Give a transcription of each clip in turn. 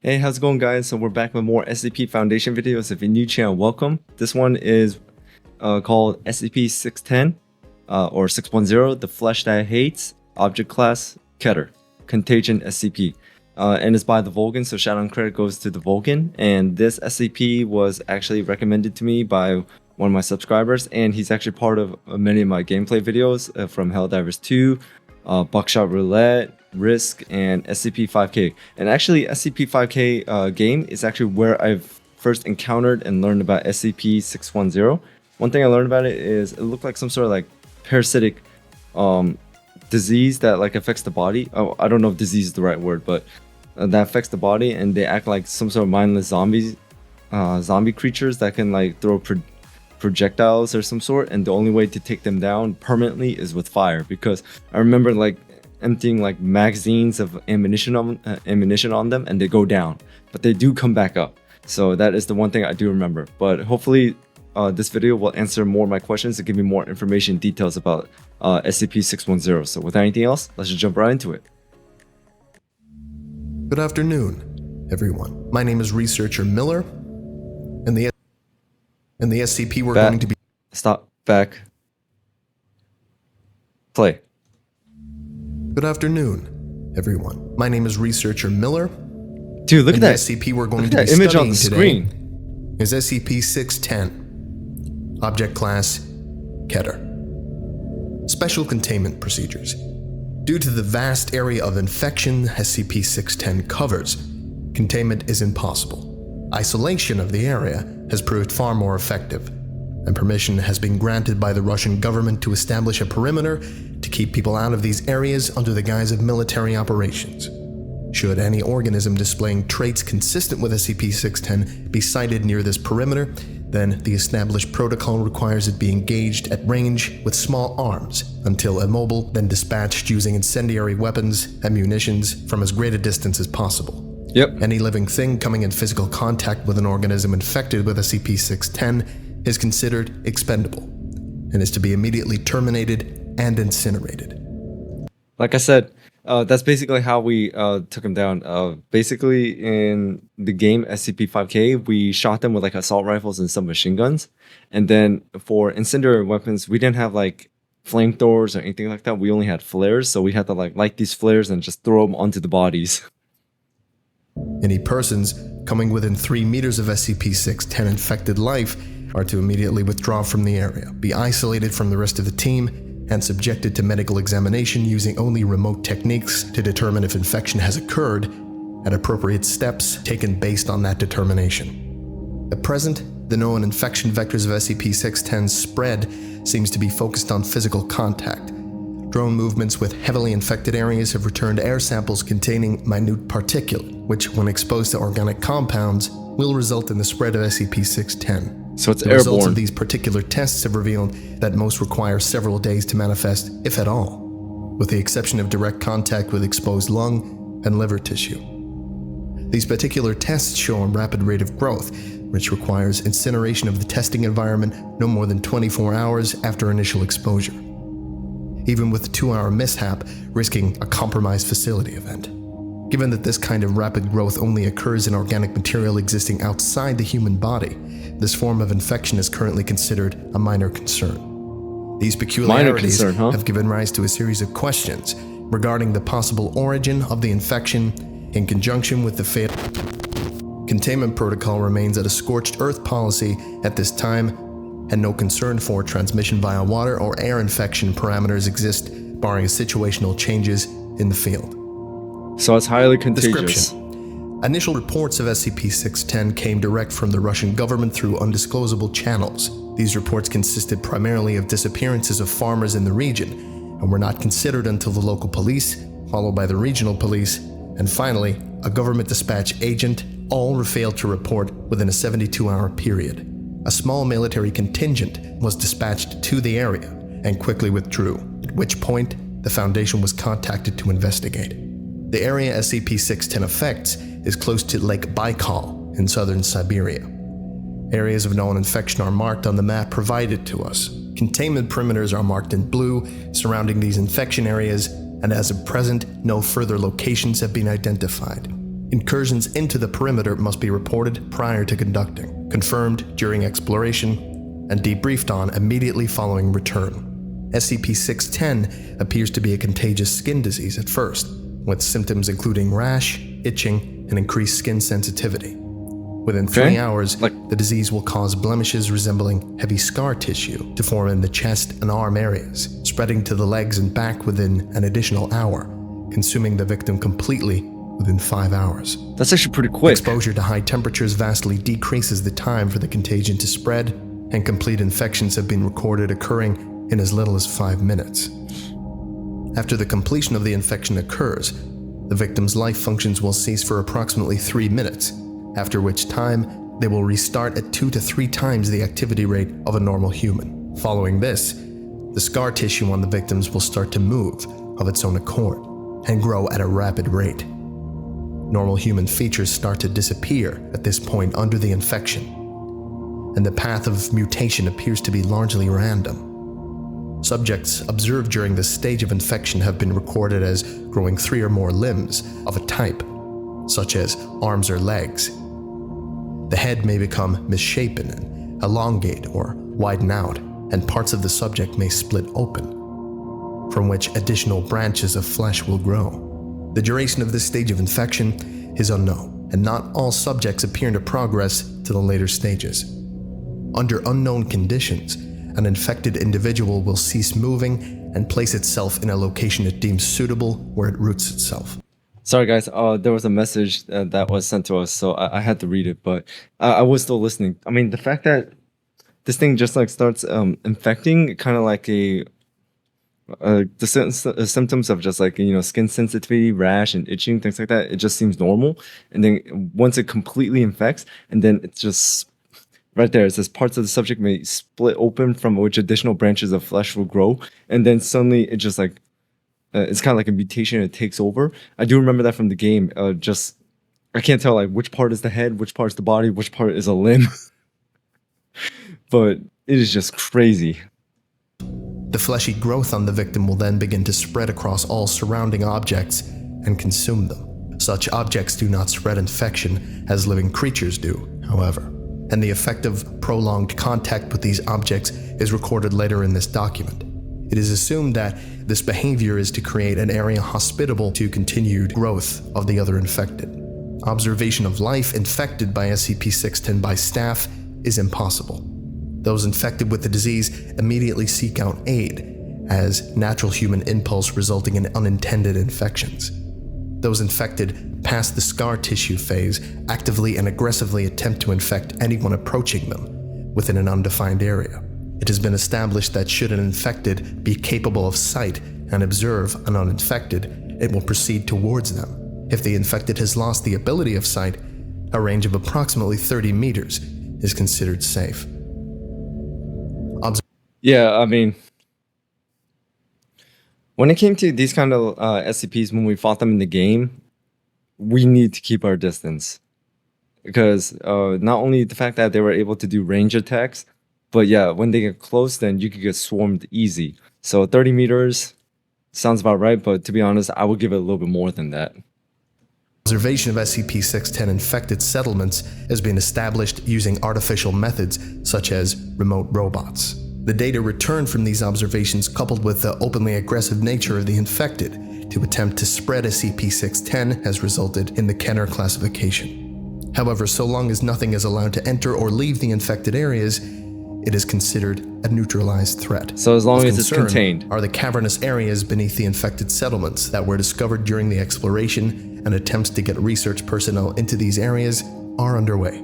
Hey, how's it going, guys? So we're back with more SCP Foundation videos. If you're new channel, welcome. This one is called SCP 610 or 610, The Flesh That Hates, Object Class, Keter, Contagion SCP. And it's by TheVolgun, so shout out and credit goes to TheVolgun. And this SCP was actually recommended to me by one of my subscribers, and he's actually part of many of my gameplay videos from Helldivers 2, Buckshot Roulette, Risk, and SCP-5K. And actually, SCP-5K game is actually where I've first encountered and learned about SCP-610. One thing I learned about it is it looked like some sort of like parasitic disease that like affects the body. Oh, I don't know if disease is the right word, but that affects the body, and they act like some sort of mindless zombies, zombie creatures that can like throw projectiles or some sort, and the only way to take them down permanently is with fire. Because I remember like emptying like magazines of ammunition on them, and they go down, but they do come back up. So that is the one thing I do remember. But hopefully this video will answer more of my questions and give me more information details about SCP-610. So without anything else, let's just jump right into it. Good afternoon, everyone. My name is Researcher Miller, and the SCP we're going to be... Stop. Back. Play. Good afternoon, everyone. My name is Researcher Miller. Dude, look at that. The SCP we're going to be image on studying the today screen is SCP-610, Object Class, Keter. Special Containment Procedures. Due to the vast area of infection SCP-610 covers, containment is impossible. Isolation of the area has proved far more effective, and permission has been granted by the Russian government to establish a perimeter to keep people out of these areas under the guise of military operations. Should any organism displaying traits consistent with SCP-610 be sighted near this perimeter, then the established protocol requires it be engaged at range with small arms until immobile, then dispatched using incendiary weapons and munitions from as great a distance as possible. Yep. Any living thing coming in physical contact with an organism infected with SCP-610 is considered expendable and is to be immediately terminated and incinerated. Like I said, that's basically how we took him down. Basically, in the game SCP-5K, we shot them with like assault rifles and some machine guns. And then for incendiary weapons, we didn't have like flamethrowers or anything like that. We only had flares, so we had to like light these flares and just throw them onto the bodies. Any persons coming within 3 meters of SCP-610 infected life are to immediately withdraw from the area, be isolated from the rest of the team, and subjected to medical examination using only remote techniques to determine if infection has occurred, and appropriate steps taken based on that determination. At present, the known infection vectors of SCP-610's spread seems to be focused on physical contact. Drone movements with heavily infected areas have returned air samples containing minute particulate, which, when exposed to organic compounds, will result in the spread of SCP-610. So it's the airborne. Results of these particular tests have revealed that most require several days to manifest, if at all, with the exception of direct contact with exposed lung and liver tissue. These particular tests show a rapid rate of growth, which requires incineration of the testing environment no more than 24 hours after initial exposure, even with a 2-hour mishap risking a compromised facility event. Given that this kind of rapid growth only occurs in organic material existing outside the human body, this form of infection is currently considered a minor concern. These peculiarities have given rise to a series of questions regarding the possible origin of the infection in conjunction with the fatal containment protocol remains at a scorched earth policy at this time, and no concern for transmission via water or air infection parameters exist, barring situational changes in the field. So it's highly contagious. Description. Initial reports of SCP-610 came direct from the Russian government through undisclosable channels. These reports consisted primarily of disappearances of farmers in the region, and were not considered until the local police, followed by the regional police, and finally, a government dispatch agent, all failed to report within a 72-hour period. A small military contingent was dispatched to the area and quickly withdrew, at which point the Foundation was contacted to investigate. The area SCP-610 affects is close to Lake Baikal in southern Siberia. Areas of known infection are marked on the map provided to us. Containment perimeters are marked in blue surrounding these infection areas, and as of present, no further locations have been identified. Incursions into the perimeter must be reported prior to conducting, confirmed during exploration, and debriefed on immediately following return. SCP-610 appears to be a contagious skin disease at first, with symptoms including rash, itching, and increased skin sensitivity. Within 3 hours, the disease will cause blemishes resembling heavy scar tissue to form in the chest and arm areas, spreading to the legs and back within an additional hour, consuming the victim completely within 5 hours. That's actually pretty quick. Exposure to high temperatures vastly decreases the time for the contagion to spread, and complete infections have been recorded occurring in as little as 5 minutes. After the completion of the infection occurs, the victim's life functions will cease for approximately 3 minutes, after which time they will restart at 2 to 3 times the activity rate of a normal human. Following this, the scar tissue on the victims will start to move of its own accord and grow at a rapid rate. Normal human features start to disappear at this point under the infection, and the path of mutation appears to be largely random. Subjects observed during this stage of infection have been recorded as growing 3 or more limbs of a type, such as arms or legs. The head may become misshapen and elongate or widen out, and parts of the subject may split open, from which additional branches of flesh will grow. The duration of this stage of infection is unknown, and not all subjects appear to progress to the later stages. Under unknown conditions, an infected individual will cease moving and place itself in a location it deems suitable where it roots itself. Sorry, guys. There was a message that was sent to us, so I had to read it, but I was still listening. I mean, the fact that this thing just like starts infecting, kind of like the symptoms of just like, you know, skin sensitivity, rash, and itching, things like that. It just seems normal, and then once it completely infects, and then it's just right there. It says parts of the subject may split open from which additional branches of flesh will grow, and then suddenly it just like. It's kind of like a mutation. It takes over. I do remember that from the game. I can't tell like which part is the head, which part is the body, which part is a limb. But it is just crazy. The fleshy growth on the victim will then begin to spread across all surrounding objects and consume them. Such objects do not spread infection as living creatures do, however, and the effect of prolonged contact with these objects is recorded later in this document. It is assumed that this behavior is to create an area hospitable to continued growth of the other infected. Observation of life infected by SCP-610 by staff is impossible. Those infected with the disease immediately seek out aid as natural human impulse resulting in unintended infections. Those infected past the scar tissue phase actively and aggressively attempt to infect anyone approaching them within an undefined area. It has been established that should an infected be capable of sight and observe an uninfected, it will proceed towards them. If the infected has lost the ability of sight, a range of approximately 30 meters is considered safe. Yeah, I mean, when it came to these kind of SCPs, when we fought them in the game, we need to keep our distance. Because not only the fact that they were able to do range attacks, but yeah, when they get close, then you could get swarmed easy. So 30 meters sounds about right, but to be honest, I would give it a little bit more than that. Observation of SCP-610 infected settlements has been established using artificial methods such as remote robots. The data returned from these observations, coupled with the openly aggressive nature of the infected to attempt to spread SCP-610, has resulted in the Keter classification. However, so long as nothing is allowed to enter or leave the infected areas, it is considered a neutralized threat. So as long as it's contained. Are the cavernous areas beneath the infected settlements that were discovered during the exploration, and attempts to get research personnel into these areas are underway.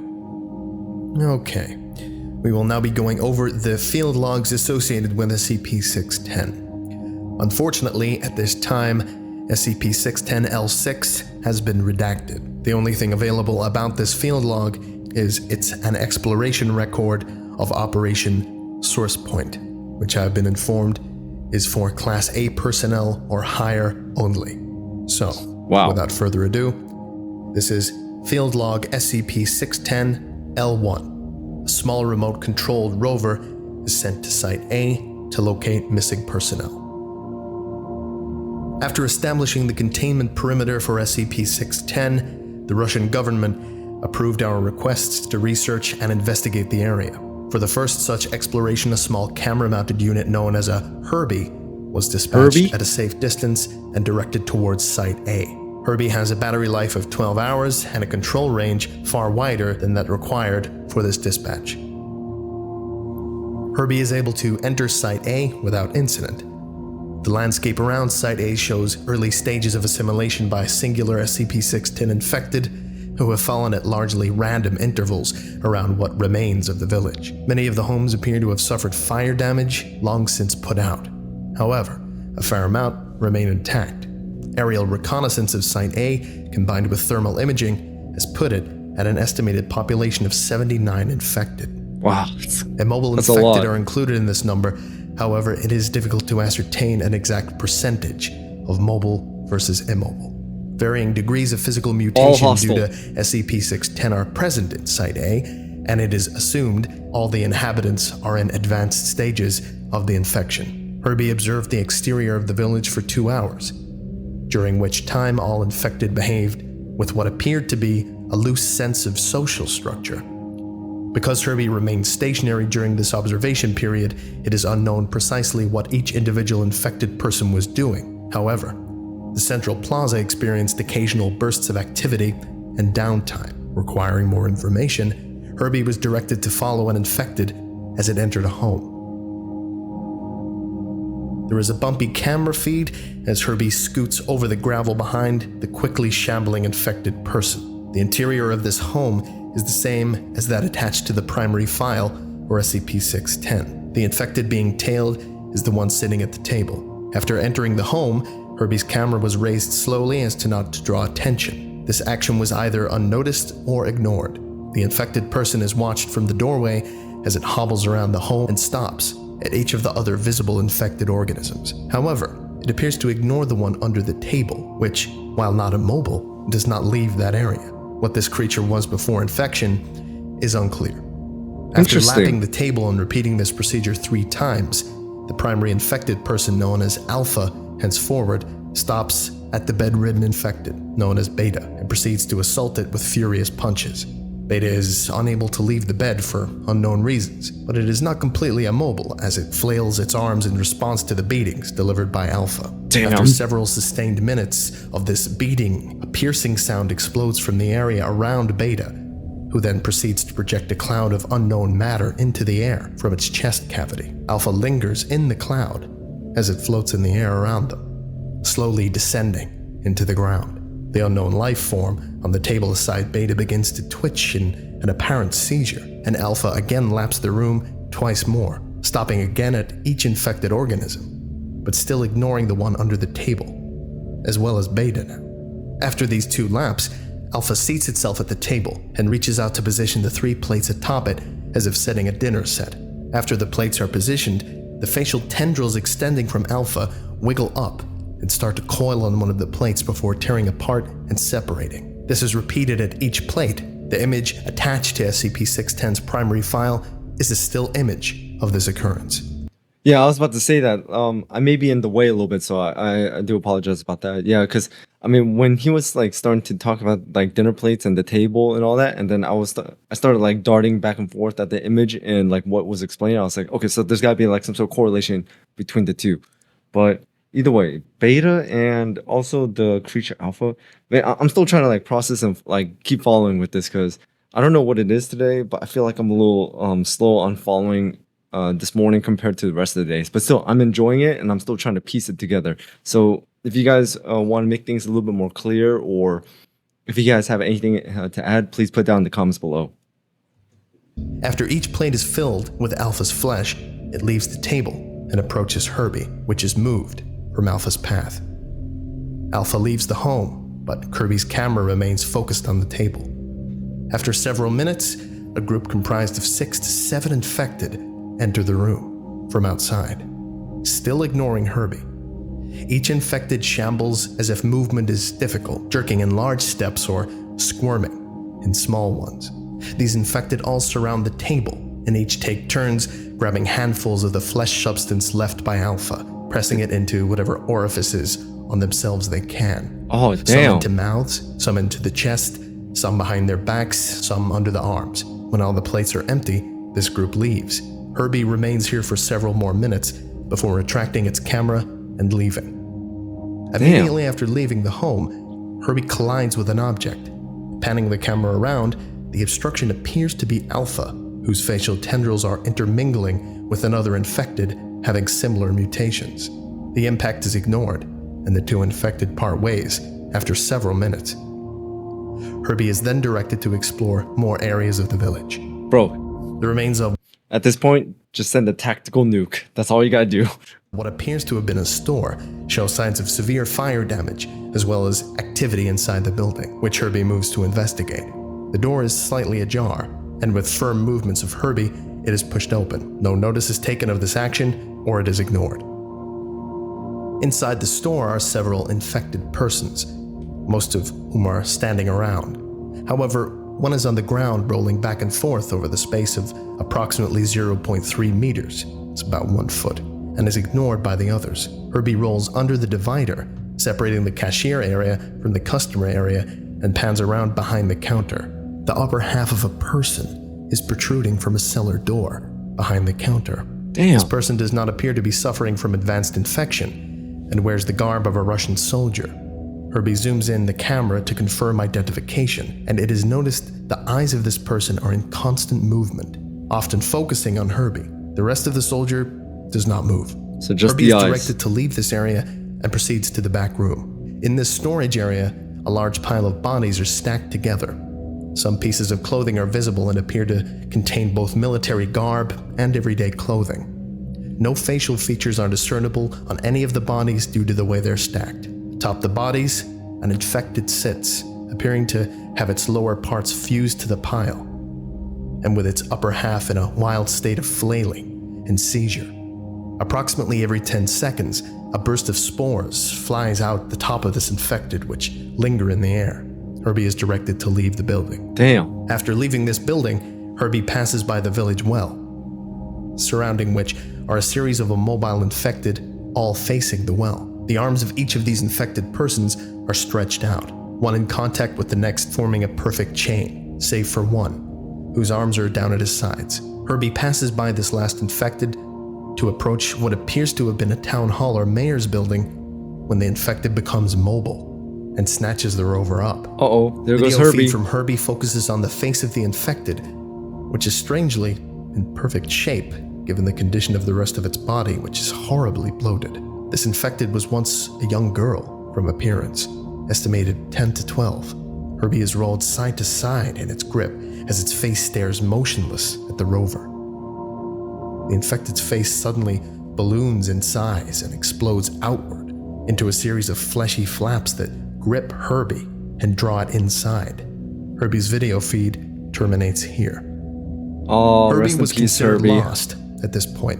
Okay, we will now be going over the field logs associated with SCP-610. Unfortunately, at this time, SCP-610-L6 has been redacted. The only thing available about this field log is it's an exploration record of Operation Source Point, which I've been informed is for Class A personnel or higher only. So, without further ado, this is Field Log SCP-610-L1. A small remote-controlled rover is sent to Site A to locate missing personnel. After establishing the containment perimeter for SCP-610, The Russian government approved our requests to research and investigate the area. For the first such exploration, a small camera-mounted unit known as a Herbie was dispatched at a safe distance and directed towards Site A. Herbie has a battery life of 12 hours and a control range far wider than that required for this dispatch. Herbie is able to enter Site A without incident. The landscape around Site A shows early stages of assimilation by singular SCP-610 infected who have fallen at largely random intervals around what remains of the village. Many of the homes appear to have suffered fire damage long since put out. However, a fair amount remain intact. Aerial reconnaissance of Site A, combined with thermal imaging, has put it at an estimated population of 79 infected. Wow. Immobile infected are included in this number. However, it is difficult to ascertain an exact percentage of mobile versus immobile. Varying degrees of physical mutation due to SCP-610 are present in Site A, and it is assumed all the inhabitants are in advanced stages of the infection. Herbie observed the exterior of the village for 2 hours, during which time all infected behaved with what appeared to be a loose sense of social structure. Because Herbie remained stationary during this observation period, it is unknown precisely what each individual infected person was doing. However, the Central Plaza experienced occasional bursts of activity and downtime. Requiring more information, Herbie was directed to follow an infected as it entered a home. There is a bumpy camera feed as Herbie scoots over the gravel behind the quickly shambling infected person. The interior of this home is the same as that attached to the primary file, or SCP-610. The infected being tailed is the one sitting at the table. After entering the home, Herbie's camera was raised slowly as to not to draw attention. This action was either unnoticed or ignored. The infected person is watched from the doorway as it hobbles around the home and stops at each of the other visible infected organisms. However, it appears to ignore the one under the table, which, while not immobile, does not leave that area. What this creature was before infection is unclear. After lapping the table and repeating this procedure 3 times, the primary infected person, known as Alpha, henceforward stops at the bedridden infected, known as Beta, and proceeds to assault it with furious punches. Beta is unable to leave the bed for unknown reasons, but it is not completely immobile as it flails its arms in response to the beatings delivered by Alpha. After several sustained minutes of this beating, a piercing sound explodes from the area around Beta, who then proceeds to project a cloud of unknown matter into the air from its chest cavity. Alpha lingers in the cloud as it floats in the air around them, slowly descending into the ground. The unknown life form on the table beside Beta begins to twitch in an apparent seizure, and Alpha again laps the room twice more, stopping again at each infected organism, but still ignoring the one under the table, as well as Beta now. After these 2 laps, Alpha seats itself at the table and reaches out to position the 3 plates atop it as if setting a dinner set. After the plates are positioned, the facial tendrils extending from Alpha wiggle up and start to coil on one of the plates before tearing apart and separating. This is repeated at each plate. The image attached to SCP-610's primary file is a still image of this occurrence. Yeah, I was about to say that. I may be in the way a little bit, so I do apologize about that. Yeah, because I mean, when he was like starting to talk about like dinner plates and the table and all that, and then I started like darting back and forth at the image and like what was explained. I was like, okay, so there's got to be like some sort of correlation between the two. But either way, Beta and also the creature Alpha, man, I'm still trying to like process and like keep following with this because I don't know what it is today, but I feel like I'm a little slow on following this morning compared to the rest of the days, but still I'm enjoying it and I'm still trying to piece it together. So if you guys want to make things a little bit more clear, or if you guys have anything to add, please put down in the comments below. After each plate is filled with Alpha's flesh, it leaves the table and approaches Herbie, which is moved from Alpha's path. Alpha leaves the home, but Kirby's camera remains focused on the table. After several minutes, a group comprised of 6 to 7 infected enter the room from outside, still ignoring Herbie. Each infected shambles as if movement is difficult, jerking in large steps or squirming in small ones. These infected all surround the table and each take turns grabbing handfuls of the flesh substance left by Alpha, pressing it into whatever orifices on themselves they can. Oh, damn. Some into mouths, some into the chest, some behind their backs, some under the arms. When all the plates are empty, this group leaves. Herbie remains here for several more minutes before retracting its camera and leaving. Immediately after leaving the home, Herbie collides with an object. Panning the camera around, the obstruction appears to be Alpha, whose facial tendrils are intermingling with another infected having similar mutations. The impact is ignored, and the two infected part ways after several minutes. Herbie is then directed to explore more areas of the village. Bro, The remains of at this point, just send a tactical nuke. That's all you gotta do. what appears to have been a store show signs of severe fire damage, as well as activity inside the building, which Herbie moves to investigate. The door is slightly ajar, and with firm movements of Herbie, it is pushed open. No notice is taken of this action, or it is ignored. Inside the store are several infected persons, most of whom are standing around. However, one is on the ground rolling back and forth over the space of approximately 0.3 meters, it's about 1 foot, and is ignored by the others. Herbie rolls under the divider, separating the cashier area from the customer area, and pans around behind the counter. The upper half of a person is protruding from a cellar door behind the counter. Damn. This person does not appear to be suffering from advanced infection and wears the garb of a Russian soldier. Herbie zooms in the camera to confirm identification, and it is noticed the eyes of this person are in constant movement, often focusing on Herbie. The rest of the soldier does not move. So just Herbie the is eyes. directed to leave this area and proceeds to the back room. In this storage area, a large pile of bodies are stacked together. Some pieces of clothing are visible and appear to contain both military garb and everyday clothing. No facial features are discernible on any of the bodies due to the way they're stacked. Atop the bodies, an infected sits, appearing to have its lower parts fused to the pile, and with its upper half in a wild state of flailing and seizure. Approximately every 10 seconds, a burst of spores flies out the top of this infected, which linger in the air. Herbie is directed to leave the building. Damn. After leaving this building, Herbie passes by the village well, surrounding which are a series of immobile infected, all facing the well. The arms of each of these infected persons are stretched out, one in contact with the next, forming a perfect chain, save for one, whose arms are down at his sides. Herbie passes by this last infected to approach what appears to have been a town hall or mayor's building when the infected becomes mobile and snatches the rover up. Uh-oh, there goes Video Herbie. feed from Herbie focuses on the face of the infected, which is strangely in perfect shape given the condition of the rest of its body, which is horribly bloated. This infected was once a young girl from appearance, estimated 10 to 12. Herbie is rolled side to side in its grip as its face stares motionless at the rover. The infected's face suddenly balloons in size and explodes outward into a series of fleshy flaps that grip Herbie and draw it inside. Herbie's video feed terminates here. Oh, Herbie rest in was peace, considered Herbie. lost at this point.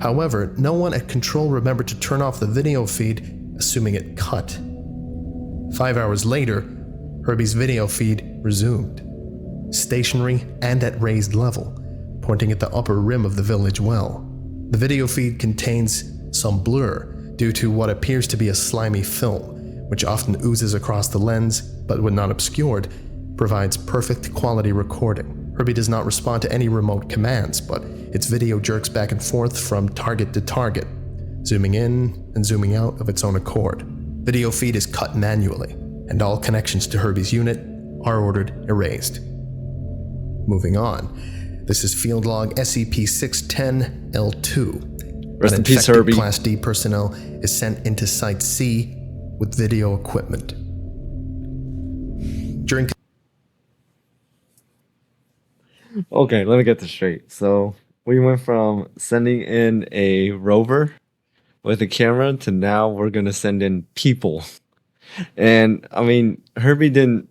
However, no one at control remembered to turn off the video feed, assuming it cut. 5 hours later, Herbie's video feed resumed, stationary and at raised level, pointing at the upper rim of the village well. The video feed contains some blur due to what appears to be a slimy film, which often oozes across the lens, but when not obscured, provides perfect quality recording. Herbie does not respond to any remote commands, but its video jerks back and forth from target to target, zooming in and zooming out of its own accord. Video feed is cut manually, and all connections to Herbie's unit are ordered erased. Moving on, this is field log SCP-610-L2. Rest An in peace, infected Herbie. Class D personnel is sent into Site C with video equipment. During Okay, let me get this straight. So we went from sending in a rover with a camera to now we're gonna send in people. And I mean, Herbie didn't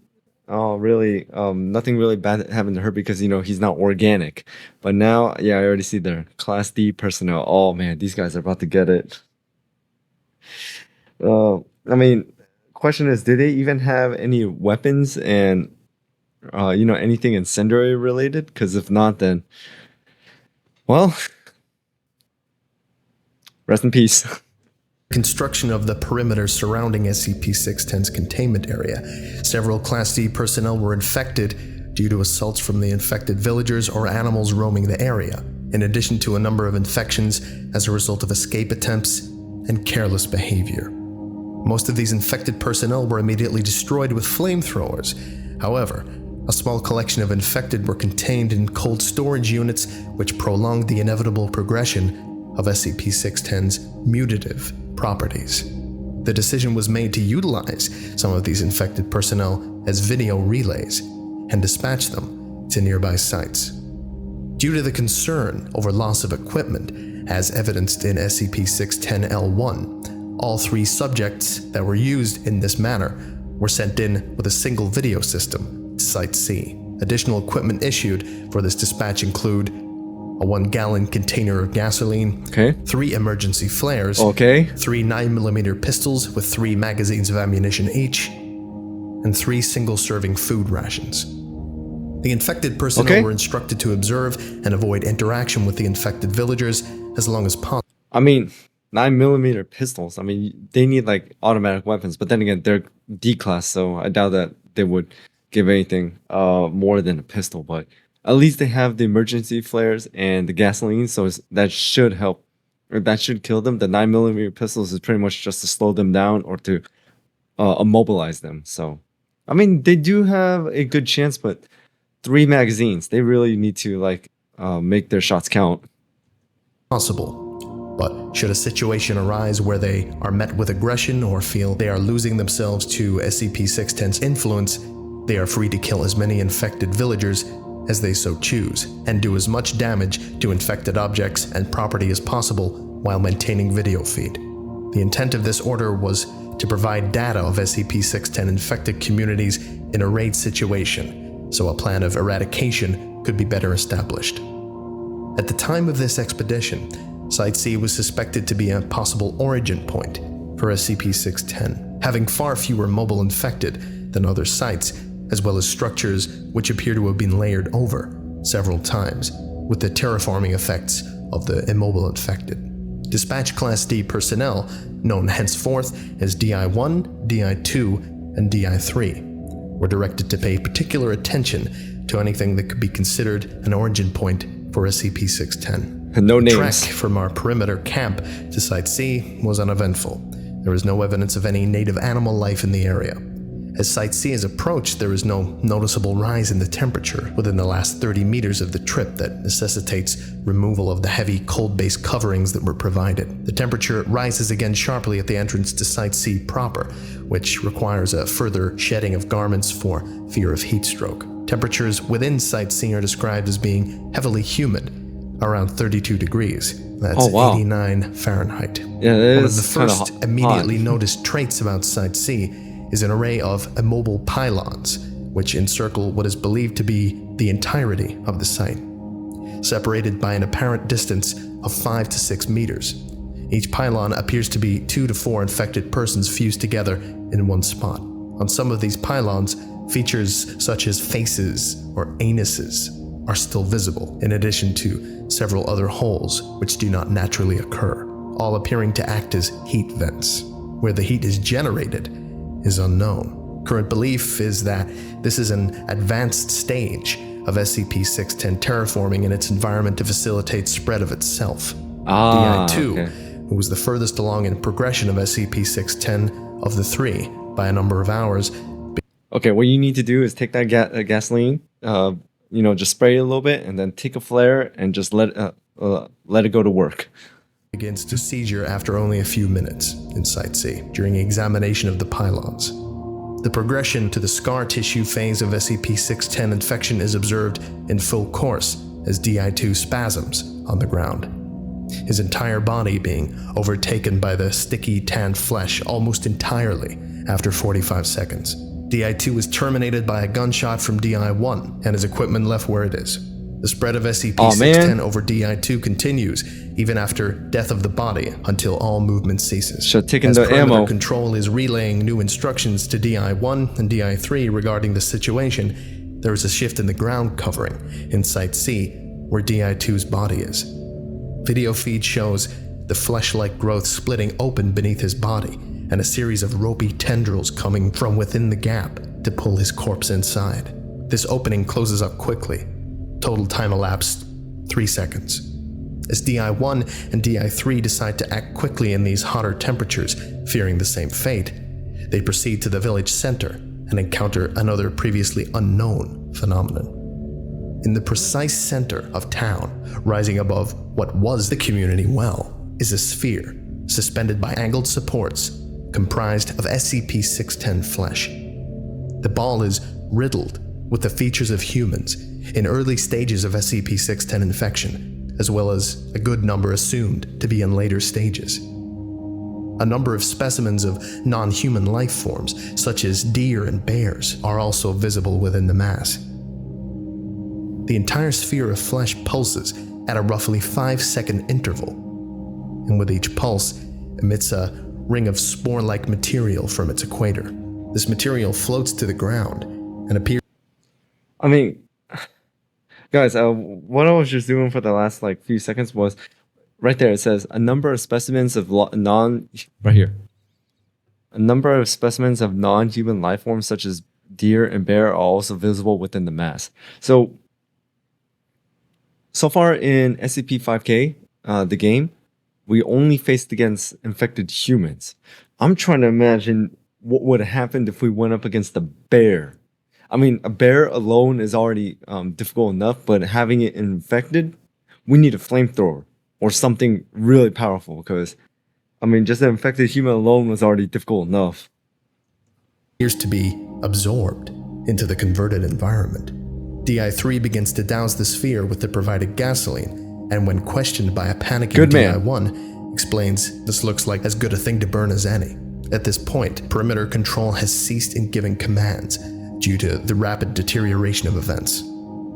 really nothing really bad happened to Herbie because he's not organic. But now, yeah, I already see there. Class D personnel. Oh man, these guys are about to get it. I mean, question is, did they even have any weapons and anything incendiary related? Because if not, then, well, rest in peace. Construction of the perimeter surrounding SCP-610's containment area. Several Class D personnel were infected due to assaults from the infected villagers or animals roaming the area, in addition to a number of infections as a result of escape attempts and careless behavior. Most of these infected personnel were immediately destroyed with flamethrowers. However, a small collection of infected were contained in cold storage units, which prolonged the inevitable progression of SCP-610's mutative properties. The decision was made to utilize some of these infected personnel as video relays and dispatch them to nearby sites. Due to the concern over loss of equipment, as evidenced in SCP-610-L1, all 3 subjects that were used in this manner were sent in with a single video system to Site C. Additional equipment issued for this dispatch include a 1-gallon container of gasoline, 3 emergency flares, 3 9mm pistols with 3 magazines of ammunition each, and 3 single-serving food rations. The infected personnel were instructed to observe and avoid interaction with the infected villagers as long as possible. I mean, 9mm pistols. I mean, they need like automatic weapons, but then again, they're D-class, so I doubt that they would give anything more than a pistol, but at least they have the emergency flares and the gasoline, so that should help, or that should kill them. The 9mm pistols is pretty much just to slow them down or to immobilize them. So, I mean, they do have a good chance, but 3 magazines, they really need to like make their shots count. Possible. But should a situation arise where they are met with aggression or feel they are losing themselves to SCP-610's influence, they are free to kill as many infected villagers as they so choose, and do as much damage to infected objects and property as possible while maintaining video feed. The intent of this order was to provide data of SCP-610 infected communities in a raid situation, so a plan of eradication could be better established. At the time of this expedition, Site C was suspected to be a possible origin point for SCP-610, having far fewer mobile infected than other sites, as well as structures which appear to have been layered over several times, with the terraforming effects of the immobile infected. Dispatch Class D personnel, known henceforth as DI-1, DI-2, and DI-3, were directed to pay particular attention to anything that could be considered an origin point for SCP-610. No names. The trek from our perimeter camp to Site C was uneventful. There was no evidence of any native animal life in the area. As Site C is approached, there is no noticeable rise in the temperature within the last 30 meters of the trip that necessitates removal of the heavy cold-based coverings that were provided. The temperature rises again sharply at the entrance to Site C proper, which requires a further shedding of garments for fear of heat stroke. Temperatures within Site C are described as being heavily humid, around 32 degrees. That's 89 Fahrenheit. Yeah, one of the first immediately noticed traits about Site C is an array of immobile pylons, which encircle what is believed to be the entirety of the site, separated by an apparent distance of 5 to 6 meters. Each pylon appears to be 2 to 4 infected persons fused together in one spot. On some of these pylons, features such as faces or anuses are still visible, in addition to several other holes which do not naturally occur, all appearing to act as heat vents. Where the heat is generated is unknown. Current belief is that this is an advanced stage of SCP-610 terraforming in its environment to facilitate spread of itself. DI-2, who was the furthest along in progression of SCP-610 of the 3 by a number of hours. Okay, what you need to do is take that gasoline, just spray it a little bit, and then take a flare and just let it go to work. Begins to seizure after only a few minutes in Site C during examination of the pylons. The progression to the scar tissue phase of SCP-610 infection is observed in full course as DI-2 spasms on the ground, his entire body being overtaken by the sticky tan flesh almost entirely after 45 seconds. DI-2 was terminated by a gunshot from DI-1 and his equipment left where it is. The spread of SCP-610 over DI-2 continues even after death of the body until all movement ceases. Should taken As the perimeter ammo. Control is relaying new instructions to DI-1 and DI-3 regarding the situation, there is a shift in the ground covering in Site C where DI-2's body is. Video feed shows the flesh-like growth splitting open beneath his body, and a series of ropey tendrils coming from within the gap to pull his corpse inside. This opening closes up quickly. Total time elapsed 3 seconds. As DI-1 and DI-3 decide to act quickly in these hotter temperatures, fearing the same fate, they proceed to the village center and encounter another previously unknown phenomenon. In the precise center of town, rising above what was the community well, is a sphere suspended by angled supports comprised of SCP-610 flesh. The ball is riddled with the features of humans in early stages of SCP-610 infection, as well as a good number assumed to be in later stages. A number of specimens of non-human life forms, such as deer and bears, are also visible within the mass. The entire sphere of flesh pulses at a roughly 5-second interval, and with each pulse emits a ring of spore-like material from its equator. This material floats to the ground and appears... I mean, guys, what I was just doing for the last few seconds was right there. It says a number of specimens of right here. A number of specimens of non-human life forms such as deer and bear are also visible within the mass. So far in SCP-5K, the game, we only faced against infected humans. I'm trying to imagine what would have happened if we went up against a bear. I mean, a bear alone is already difficult enough, but having it infected, we need a flamethrower or something really powerful because, I mean, just an infected human alone was already difficult enough. Appears to be absorbed into the converted environment. DI-3 begins to douse the sphere with the provided gasoline, and when questioned by a panicking DI-1, explains this looks like as good a thing to burn as any. At this point, perimeter control has ceased in giving commands due to the rapid deterioration of events.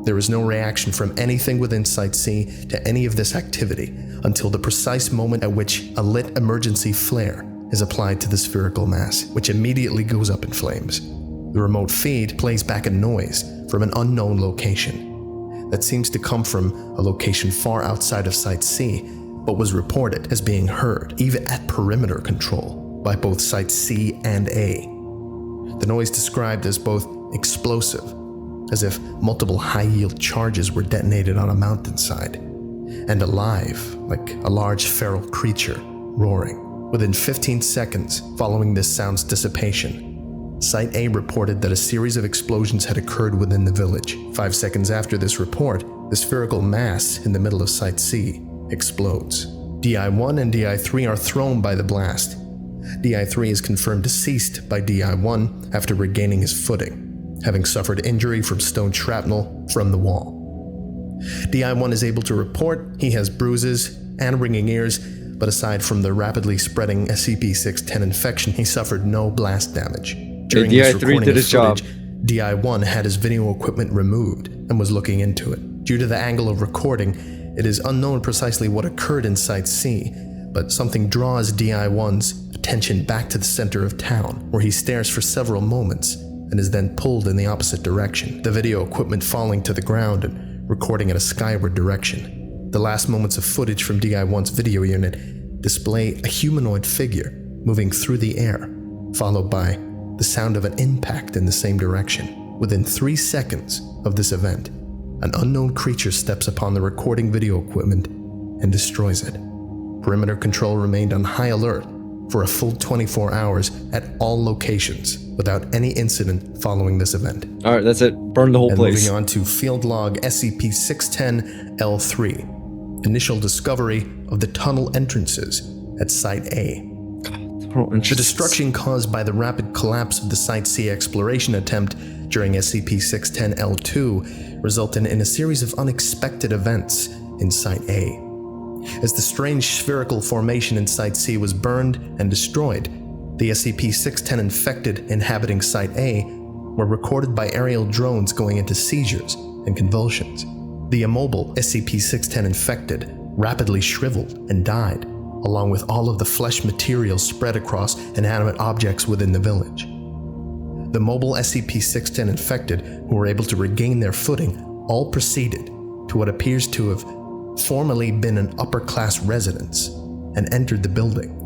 There is no reaction from anything within Site C to any of this activity until the precise moment at which a lit emergency flare is applied to the spherical mass, which immediately goes up in flames. The remote feed plays back a noise from an unknown location that seems to come from a location far outside of Site C, but was reported as being heard, even at perimeter control, by both Site C and A. The noise described as both explosive, as if multiple high-yield charges were detonated on a mountainside, and alive, like a large feral creature, roaring. Within 15 seconds following this sound's dissipation, Site A reported that a series of explosions had occurred within the village. 5 seconds after this report, the spherical mass in the middle of Site C explodes. DI-1 and DI-3 are thrown by the blast. DI-3 is confirmed deceased by DI-1 after regaining his footing, having suffered injury from stone shrapnel from the wall. DI-1 is able to report he has bruises and ringing ears, but aside from the rapidly spreading SCP-610 infection, he suffered no blast damage. During this recording of footage, DI-1 had his video equipment removed and was looking into it. Due to the angle of recording, it is unknown precisely what occurred in Site C, but something draws DI-1's attention back to the center of town, where he stares for several moments and is then pulled in the opposite direction, the video equipment falling to the ground and recording in a skyward direction. The last moments of footage from DI-1's video unit display a humanoid figure moving through the air, followed by the sound of an impact in the same direction. Within 3 seconds of this event, an unknown creature steps upon the recording video equipment and destroys it. Perimeter control remained on high alert for a full 24 hours at all locations without any incident following this event. All right, that's it. Burn the whole place. Moving on to Field Log SCP-610-L3, initial discovery of the tunnel entrances at Site A. The destruction caused by the rapid collapse of the Site C exploration attempt during SCP-610-L2 resulted in a series of unexpected events in Site A. As the strange spherical formation in Site C was burned and destroyed, the SCP-610 infected inhabiting Site A were recorded by aerial drones going into seizures and convulsions. The immobile SCP-610 infected rapidly shriveled and died, along with all of the flesh material spread across inanimate objects within the village. The mobile SCP-610 infected, who were able to regain their footing, all proceeded to what appears to have formerly been an upper-class residence, and entered the building.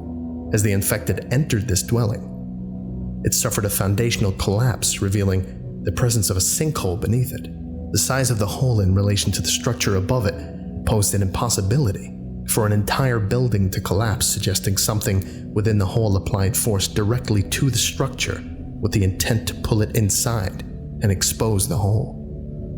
As the infected entered this dwelling, it suffered a foundational collapse, revealing the presence of a sinkhole beneath it. The size of the hole in relation to the structure above it posed an impossibility for an entire building to collapse, suggesting something within the hole applied force directly to the structure with the intent to pull it inside and expose the hole.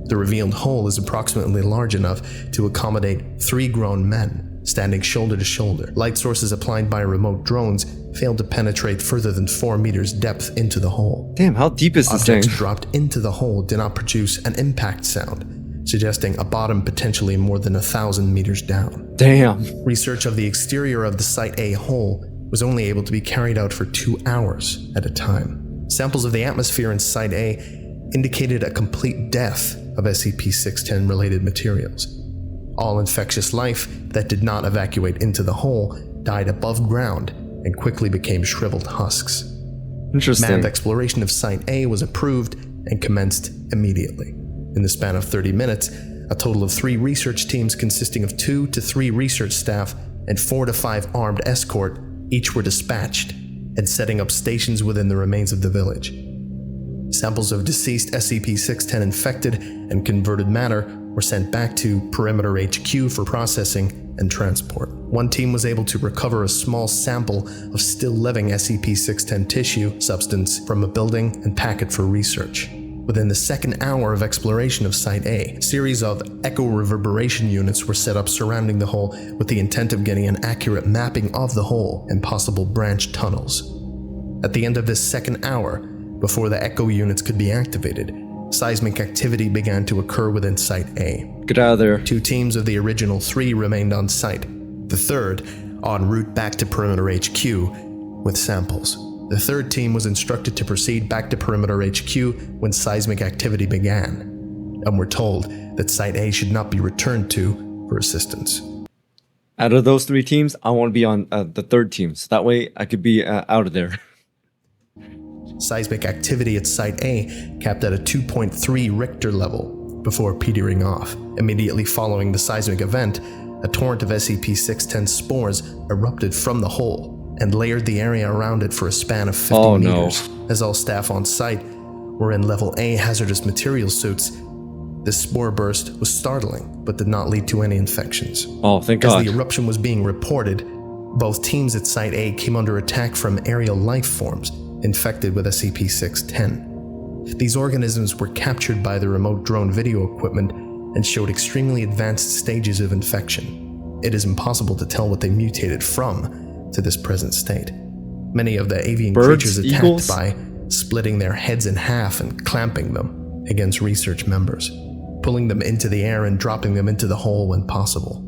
The revealed hole is approximately large enough to accommodate 3 grown men standing shoulder to shoulder. Light sources applied by remote drones failed to penetrate further than 4 meters depth into the hole. Damn, how deep is this thing? Objects dropped into the hole did not produce an impact sound, suggesting a bottom potentially more than 1,000 meters down. Damn. Research of the exterior of the Site A hole was only able to be carried out for 2 hours at a time. Samples of the atmosphere in Site A indicated a complete death of SCP-610 related materials. All infectious life that did not evacuate into the hole died above ground and quickly became shriveled husks. Interesting. Manned exploration of Site A was approved and commenced immediately. In the span of 30 minutes, a total of 3 research teams consisting of 2 to 3 research staff and 4 to 5 armed escort each were dispatched and setting up stations within the remains of the village. Samples of deceased SCP-610 infected and converted matter were sent back to Perimeter HQ for processing and transport. One team was able to recover a small sample of still living SCP-610 tissue substance from a building and pack it for research. Within the second hour of exploration of Site A, a series of echo reverberation units were set up surrounding the hole with the intent of getting an accurate mapping of the hole and possible branch tunnels. At the end of this second hour, before the echo units could be activated, seismic activity began to occur within Site A. Get out of there. 2 teams of the original 3 remained on site, the third en route back to Perimeter HQ with samples. The third team was instructed to proceed back to Perimeter HQ when seismic activity began, and were told that Site A should not be returned to for assistance. Out of those 3 teams, I want to be on the third team, so that way I could be out of there. Seismic activity at Site A capped at a 2.3 Richter level before petering off. Immediately following the seismic event, a torrent of SCP-610 spores erupted from the hole and layered the area around it for a span of 50 meters. As all staff on site were in Level A hazardous material suits, this spore burst was startling but did not lead to any infections. Oh, thank God. As the eruption was being reported, both teams at Site A came under attack from aerial life forms infected with SCP-610. These organisms were captured by the remote drone video equipment and showed extremely advanced stages of infection. It is impossible to tell what they mutated from to this present state. Many of the avian creatures attacked eagles? by splitting their heads in half and clamping them against research members, pulling them into the air and dropping them into the hole when possible.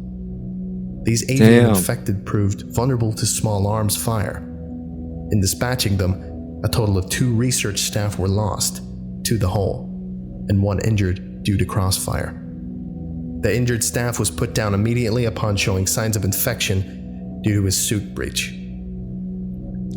These avian infected proved vulnerable to small arms fire. In dispatching them, a total of 2 research staff were lost to the hole, and 1 injured due to crossfire. The injured staff was put down immediately upon showing signs of infection due to his suit breach.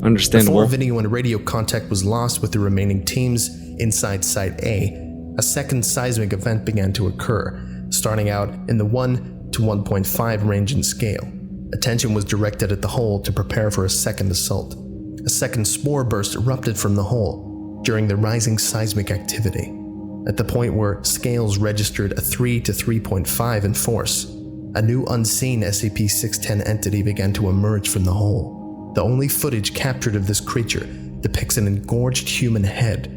Understandable. Before video and radio contact was lost with the remaining teams inside Site A second seismic event began to occur, starting out in the 1 to 1.5 range and scale. Attention was directed at the hole to prepare for a second assault. A second spore burst erupted from the hole during the rising seismic activity. At the point where scales registered a 3 to 3.5 in force, a new unseen SCP-610 entity began to emerge from the hole. The only footage captured of this creature depicts an engorged human head,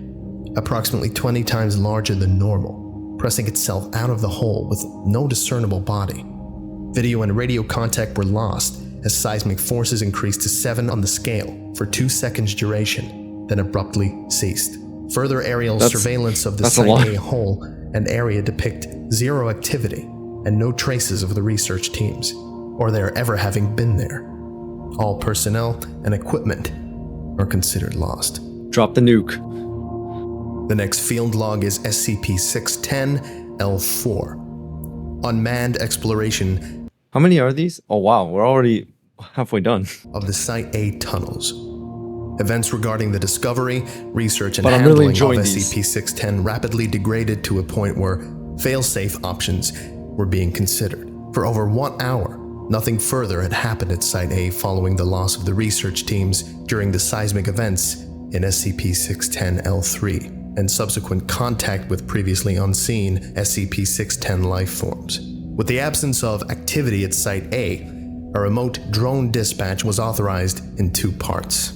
approximately 20 times larger than normal, pressing itself out of the hole with no discernible body. Video and radio contact were lost as seismic forces increased to 7 on the scale for 2 seconds duration, then abruptly ceased. Further aerial surveillance of the Site A hole and area depict 0 activity and no traces of the research teams, or their ever having been there. All personnel and equipment are considered lost. Drop the nuke. The next field log is SCP-610-L4. Unmanned exploration. How many are these? Oh wow, we're already halfway done. Of the Site A tunnels. Events regarding the discovery, research, and I'm handling really of enjoying SCP-610 rapidly degraded to a point where fail-safe options were being considered. For over 1 hour, Nothing further had happened at Site A following the loss of the research teams during the seismic events in SCP-610-L3 and subsequent contact with previously unseen SCP-610 life forms. With the absence of activity at Site A, a remote drone dispatch was authorized in 2 parts.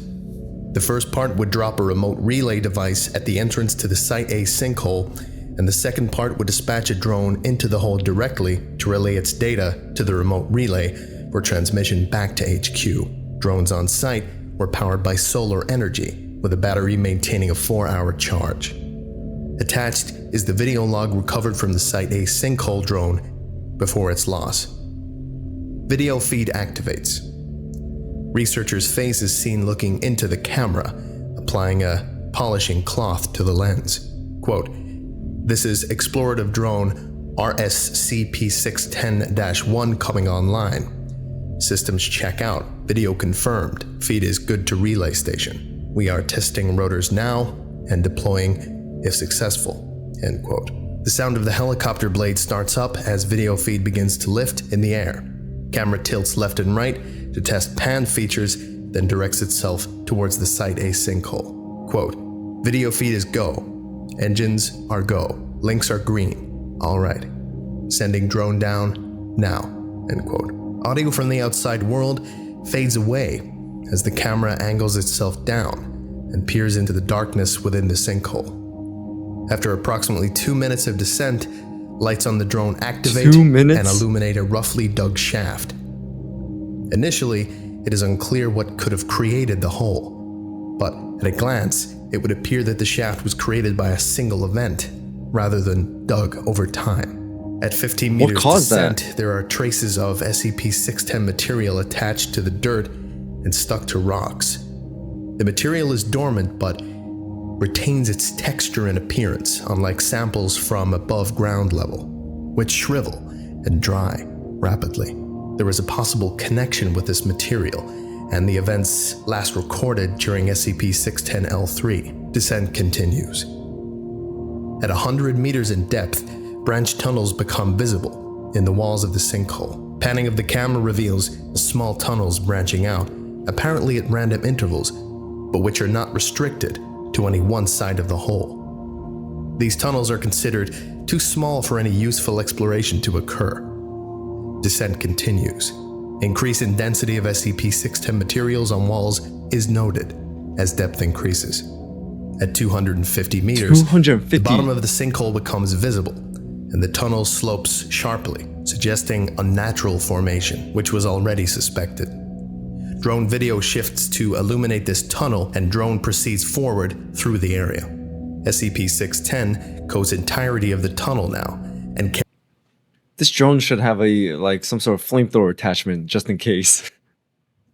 The first part would drop a remote relay device at the entrance to the Site A sinkhole, and the second part would dispatch a drone into the hole directly to relay its data to the remote relay for transmission back to HQ. Drones on site were powered by solar energy, with a battery maintaining a 4-hour charge. Attached is the video log recovered from the Site A sinkhole drone before its loss. Video feed activates. Researcher's face is seen looking into the camera, applying a polishing cloth to the lens. Quote, "This is explorative drone RSCP-610-1 coming online. Systems check out. Video confirmed. Feed is good to relay station. We are testing rotors now and deploying if successful." End quote. The sound of the helicopter blade starts up as video feed begins to lift in the air. Camera tilts left and right to test pan features, then directs itself towards the Site A sinkhole. Quote, "Video feed is go. Engines are go. Links are green. All right. Sending drone down now." End quote. Audio from the outside world fades away as the camera angles itself down and peers into the darkness within the sinkhole. After approximately 2 minutes of descent, lights on the drone activate 2 minutes? and illuminate a roughly dug shaft. Initially, it is unclear what could have created the hole, but at a glance, it would appear that the shaft was created by a single event, rather than dug over time. At 15 meters descent, there are traces of SCP-610 material attached to the dirt and stuck to rocks. The material is dormant but retains its texture and appearance, unlike samples from above ground level, which shrivel and dry rapidly. There is a possible connection with this material and the events last recorded during SCP-610-L3. Descent continues. At 100 meters in depth, branch tunnels become visible in the walls of the sinkhole. Panning of the camera reveals small tunnels branching out, apparently at random intervals, but which are not restricted to any one side of the hole. These tunnels are considered too small for any useful exploration to occur. Descent continues. Increase in density of SCP-610 materials on walls is noted as depth increases. At 250 meters, the bottom of the sinkhole becomes visible, and the tunnel slopes sharply, suggesting a natural formation, which was already suspected. Drone video shifts to illuminate this tunnel, and drone proceeds forward through the area. SCP-610 coats entirety of the tunnel now, and this drone should have some sort of flamethrower attachment just in case.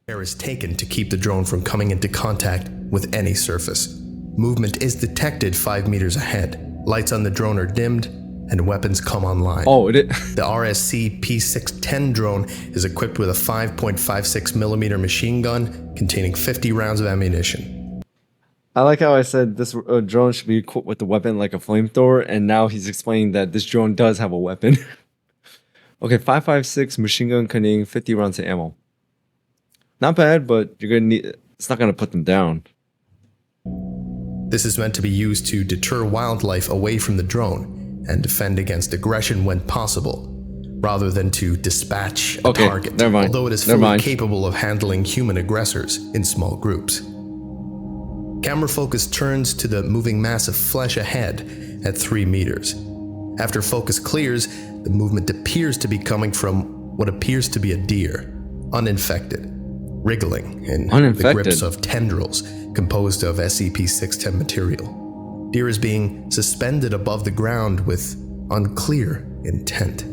Care is taken to keep the drone from coming into contact with any surface. Movement is detected 5 meters ahead. Lights on the drone are dimmed, and weapons come online. Oh, The RSCP-610 drone is equipped with a 5.56mm machine gun containing 50 rounds of ammunition. I like how I said this drone should be equipped with a weapon like a flamethrower, and now he's explaining that this drone does have a weapon. Okay, 5.56 machine gun containing 50 rounds of ammo. Not bad, but you're gonna need. It's not gonna put them down. This is meant to be used to deter wildlife away from the drone and defend against aggression when possible, rather than to dispatch a target, although it is fully capable of handling human aggressors in small groups. Camera focus turns to the moving mass of flesh ahead at 3 meters. After focus clears, the movement appears to be coming from what appears to be a deer, uninfected, wriggling in the grips of tendrils composed of SCP-610 material. Deer is being suspended above the ground with unclear intent.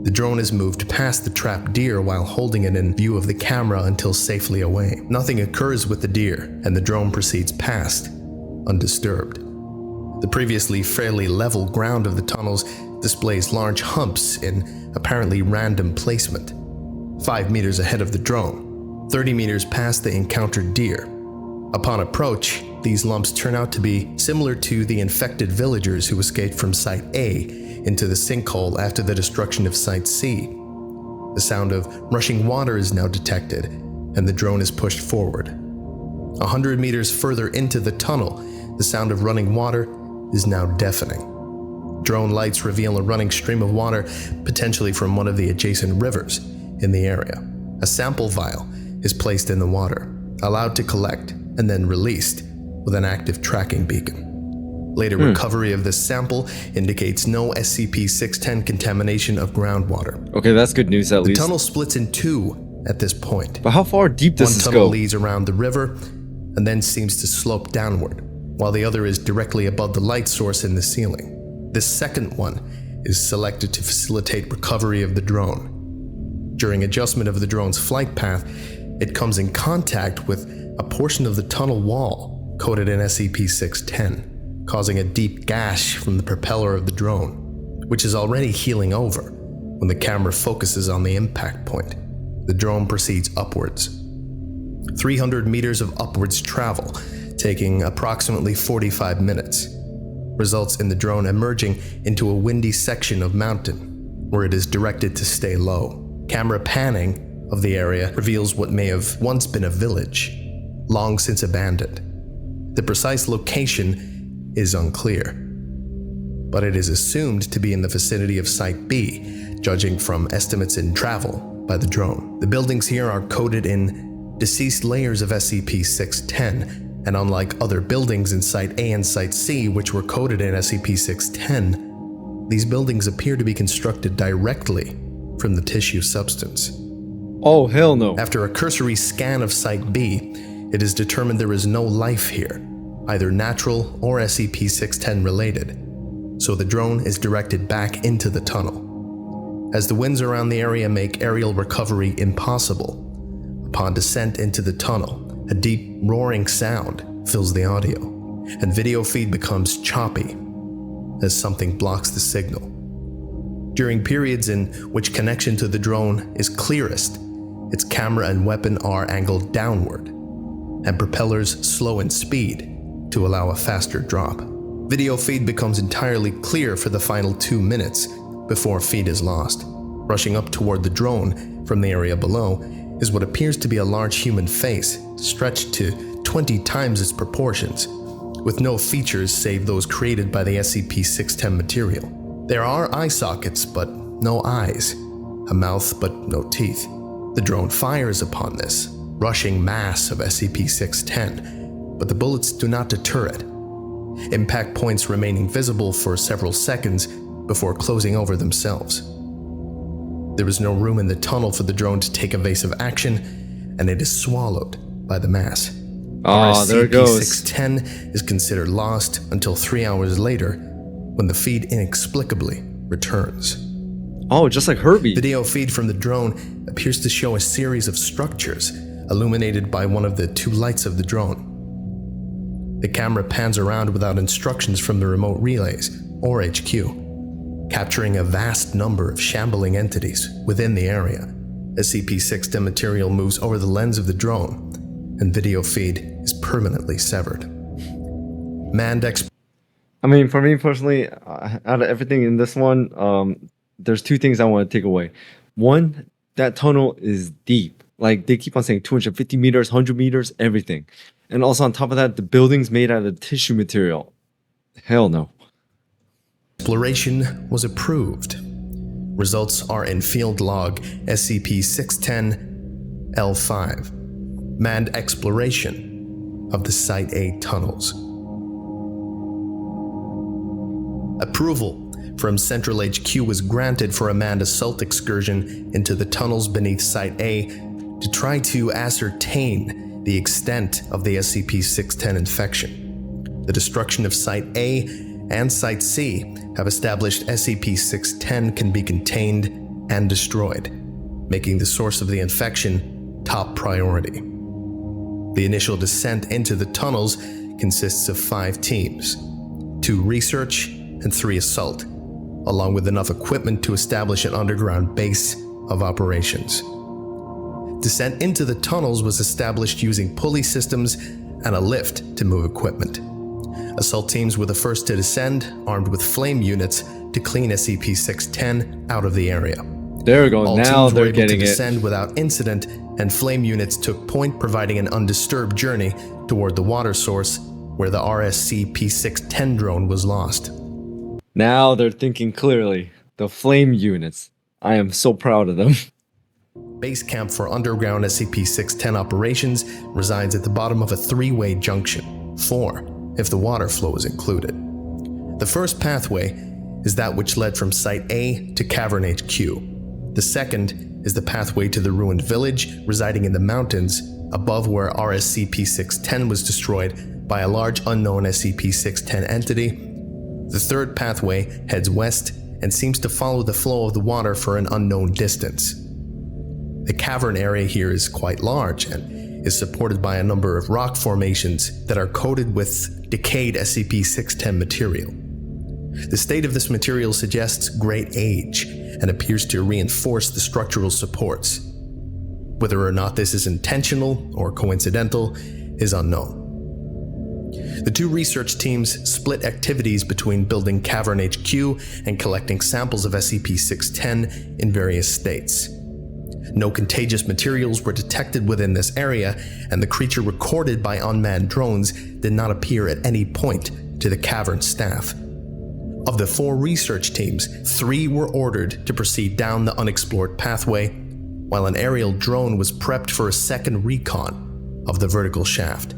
The drone is moved past the trapped deer while holding it in view of the camera until safely away. Nothing occurs with the deer, and the drone proceeds past, undisturbed. The previously fairly level ground of the tunnels displays large humps in apparently random placement. 5 meters ahead of the drone, 30 meters past the encountered deer. Upon approach, these lumps turn out to be similar to the infected villagers who escaped from Site A into the sinkhole after the destruction of Site C. The sound of rushing water is now detected, and the drone is pushed forward. 100 meters further into the tunnel, the sound of running water is now deafening. Drone lights reveal a running stream of water, potentially from one of the adjacent rivers in the area. A sample vial is placed in the water, allowed to collect, and then released with an active tracking beacon. Later recovery of this sample indicates no SCP-610 contamination of groundwater. Okay, that's good news at The least. tunnel splits in two at this point. But how far deep does One this tunnel go? leads around the river and then seems to slope downward, while the other is directly above the light source in the ceiling. This second one is selected to facilitate recovery of the drone. During adjustment of the drone's flight path, it comes in contact with a portion of the tunnel wall coated in SCP-610, causing a deep gash from the propeller of the drone, which is already healing over when the camera focuses on the impact point. The drone proceeds upwards. 300 meters of upwards travel, taking approximately 45 minutes, results in the drone emerging into a windy section of mountain, where it is directed to stay low. Camera panning of the area reveals what may have once been a village, long since abandoned. The precise location is unclear, but it is assumed to be in the vicinity of Site B, judging from estimates in travel by the drone. The buildings here are coated in deceased layers of SCP-610, and unlike other buildings in Site A and Site C, which were coated in SCP-610, these buildings appear to be constructed directly from the tissue substance. Oh, hell no. After a cursory scan of Site B, it is determined there is no life here, either natural or SCP-610 related, so the drone is directed back into the tunnel. As the winds around the area make aerial recovery impossible, upon descent into the tunnel, a deep roaring sound fills the audio, and video feed becomes choppy as something blocks the signal. During periods in which connection to the drone is clearest, its camera and weapon are angled downward, and propellers slow in speed to allow a faster drop. Video feed becomes entirely clear for the final 2 minutes before feed is lost. Rushing up toward the drone from the area below is what appears to be a large human face, stretched to 20 times its proportions, with no features save those created by the SCP-610 material. There are eye sockets, but no eyes, a mouth, but no teeth. The drone fires upon this rushing mass of SCP-610, but the bullets do not deter it, impact points remaining visible for several seconds before closing over themselves. There is no room in the tunnel for the drone to take evasive action, and it is swallowed by the mass. Ah, there it goes. SCP-610 is considered lost until 3 hours later, when the feed inexplicably returns. Oh, just like Herbie. Video feed from the drone appears to show a series of structures illuminated by one of the 2 lights of the drone. The camera pans around without instructions from the remote relays or HQ, capturing a vast number of shambling entities within the area. SCP-610 material moves over the lens of the drone, and video feed is permanently severed. I mean, for me personally, out of everything in this one, there's 2 things I want to take away. One, that tunnel is deep. Like, they keep on saying 250 meters, 100 meters, everything. And also on top of that, the building's made out of tissue material. Hell no. Exploration was approved. Results are in field log SCP-610-L5. Manned exploration of the Site A tunnels. Approval from Central HQ was granted for a manned assault excursion into the tunnels beneath Site A to try to ascertain the extent of the SCP-610 infection. The destruction of Site A and Site C have established SCP-610 can be contained and destroyed, making the source of the infection top priority. The initial descent into the tunnels consists of 5 teams, 2 research and 3 assault, along with enough equipment to establish an underground base of operations. Descent into the tunnels was established using pulley systems and a lift to move equipment. Assault teams were the first to descend, armed with flame units to clean SCP-610 out of the area. There we go. All Now teams were they're able to getting it. descend without incident, and flame units took point, providing an undisturbed journey toward the water source where the SCP-610 drone was lost. Now they're thinking clearly. The flame units. I am so proud of them. Base camp for underground SCP-610 operations resides at the bottom of a three-way junction, 4 if the water flow is included. The first pathway is that which led from Site A to Cavern HQ. The second is the pathway to the ruined village residing in the mountains above where SCP-610 was destroyed by a large unknown SCP-610 entity. The third pathway heads west and seems to follow the flow of the water for an unknown distance. The cavern area here is quite large and is supported by a number of rock formations that are coated with decayed SCP-610 material. The state of this material suggests great age and appears to reinforce the structural supports. Whether or not this is intentional or coincidental is unknown. The two research teams split activities between building Cavern HQ and collecting samples of SCP-610 in various states. No contagious materials were detected within this area, and the creature recorded by unmanned drones did not appear at any point to the cavern staff. Of the 4 research teams, 3 were ordered to proceed down the unexplored pathway, while an aerial drone was prepped for a second recon of the vertical shaft.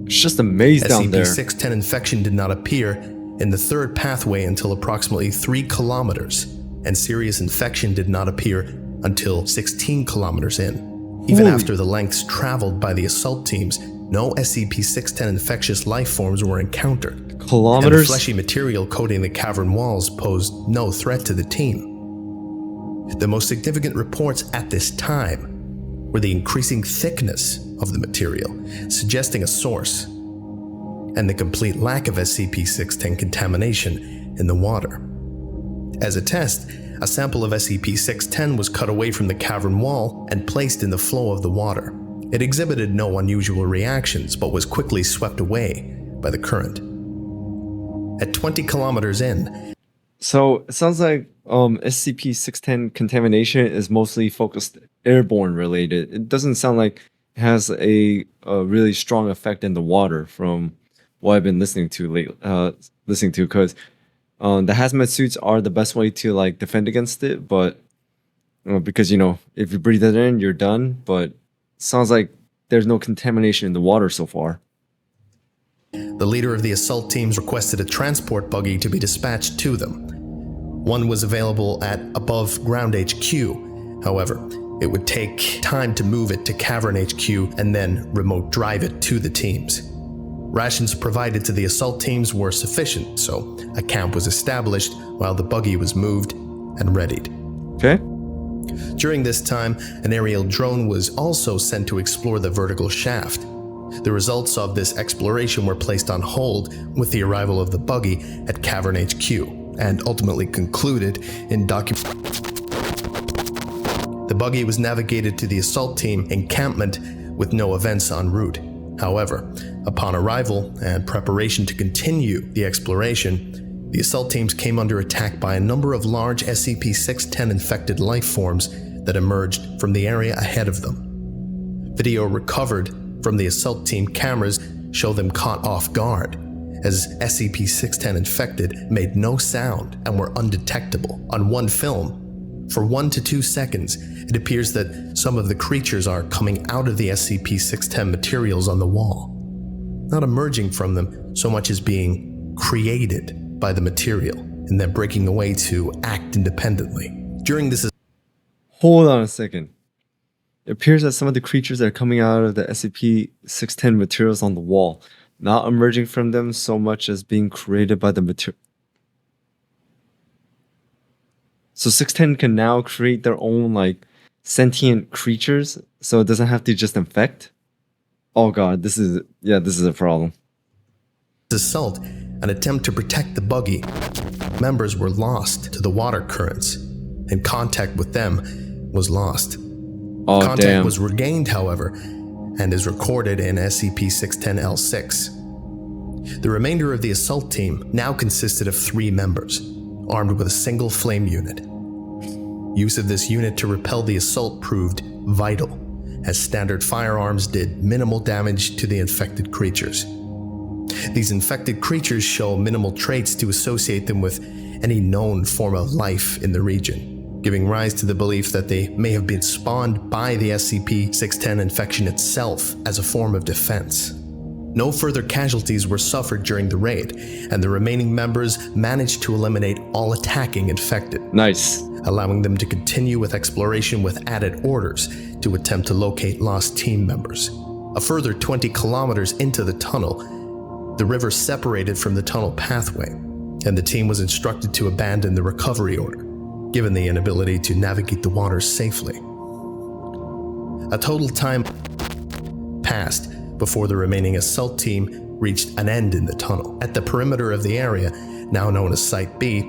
It's just a maze down there. SCP-610 infection did not appear in the third pathway until approximately 3 kilometers, and serious infection did not appear until 16 kilometers in. Even after the lengths traveled by the assault teams, no SCP-610 infectious life forms were encountered. Kilometers? And the fleshy material coating the cavern walls posed no threat to the team. The most significant reports at this time were the increasing thickness of the material, suggesting a source, and the complete lack of SCP-610 contamination in the water. As a test, a sample of SCP-610 was cut away from the cavern wall and placed in the flow of the water. It exhibited no unusual reactions, but was quickly swept away by the current. At 20 kilometers in, So it sounds like SCP-610 contamination is mostly focused airborne related. It doesn't sound like it has a really strong effect in the water from what I've been listening to because the hazmat suits are the best way to like defend against it, but because if you breathe it in, you're done. But it sounds like there's no contamination in the water so far. the leader of the assault teams requested a transport buggy to be dispatched to them. One was available at above ground HQ. However, it would take time to move it to Cavern HQ and then remote drive it to the teams. Rations provided to the assault teams were sufficient, so a camp was established while the buggy was moved and readied. Okay. During this time, an aerial drone was also sent to explore the vertical shaft. The results of this exploration were placed on hold with the arrival of the buggy at Cavern HQ, and ultimately concluded in The buggy was navigated to the assault team encampment with no events en route. However, upon arrival and preparation to continue the exploration, the assault teams came under attack by a number of large SCP-610 infected life forms that emerged from the area ahead of them. Video recovered from the assault team cameras show them caught off guard, as SCP-610 infected made no sound and were undetectable. On one film, for 1 to 2 seconds, it appears that some of the creatures are coming out of the SCP-610 materials on the wall, not emerging from them so much as being created by the material and then breaking away to act independently. During this, Hold on a second. It appears that some of the creatures that are coming out of the SCP-610 materials on the wall, not emerging from them so much as being created by the material. So 610 can now create their own like sentient creatures, so it doesn't have to just infect. Oh god, this is a problem. assault, an attempt to protect the buggy, members were lost to the water currents, and contact with them was lost. Oh Contact damn. was regained, however, and is recorded in SCP-610-L6. The remainder of the assault team now consisted of 3 members, armed with a single flame unit. Use of this unit to repel the assault proved vital, as standard firearms did minimal damage to the infected creatures. These infected creatures show minimal traits to associate them with any known form of life in the region, giving rise to the belief that they may have been spawned by the SCP-610 infection itself as a form of defense. No further casualties were suffered during the raid, and the remaining members managed to eliminate all attacking infected. Nice. Allowing them to continue with exploration with added orders to attempt to locate lost team members. A further 20 kilometers into the tunnel, the river separated from the tunnel pathway, and the team was instructed to abandon the recovery order, given the inability to navigate the waters safely. A total time passed before the remaining assault team reached an end in the tunnel. At the perimeter of the area, now known as Site B,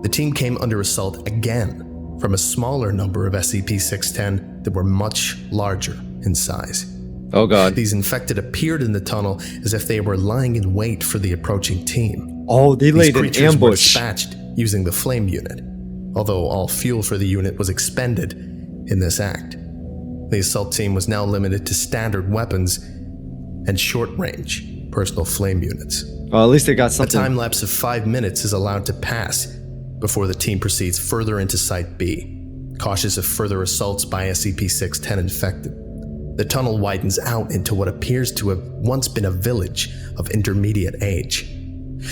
the team came under assault again from a smaller number of SCP-610 that were much larger in size. Oh god. These infected appeared in the tunnel as if they were lying in wait for the approaching team. Oh, they laid an creatures were ambush. dispatched using the flame unit, although all fuel for the unit was expended in this act. The assault team was now limited to standard weapons and short-range personal flame units. Well, at least they got A something. time lapse of 5 minutes is allowed to pass before the team proceeds further into Site B, cautious of further assaults by SCP-610 infected. The tunnel widens out into what appears to have once been a village of intermediate age.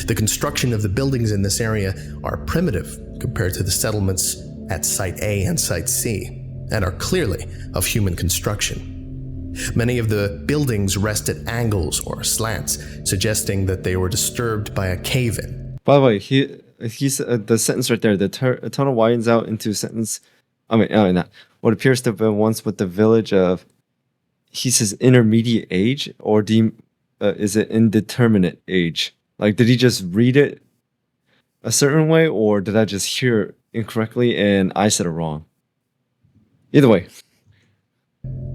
The construction of the buildings in this area are primitive compared to the settlements at Site A and Site C, and are clearly of human construction. Many of the buildings rest at angles or slants, suggesting that they were disturbed by a cave-in. By the way, he said the sentence right there. The tunnel widens out into sentence. Not what appears to have been once with the village of. He says intermediate age, or is it indeterminate age? Like, did he just read it a certain way, or did I just hear it incorrectly and I said it wrong? Either way.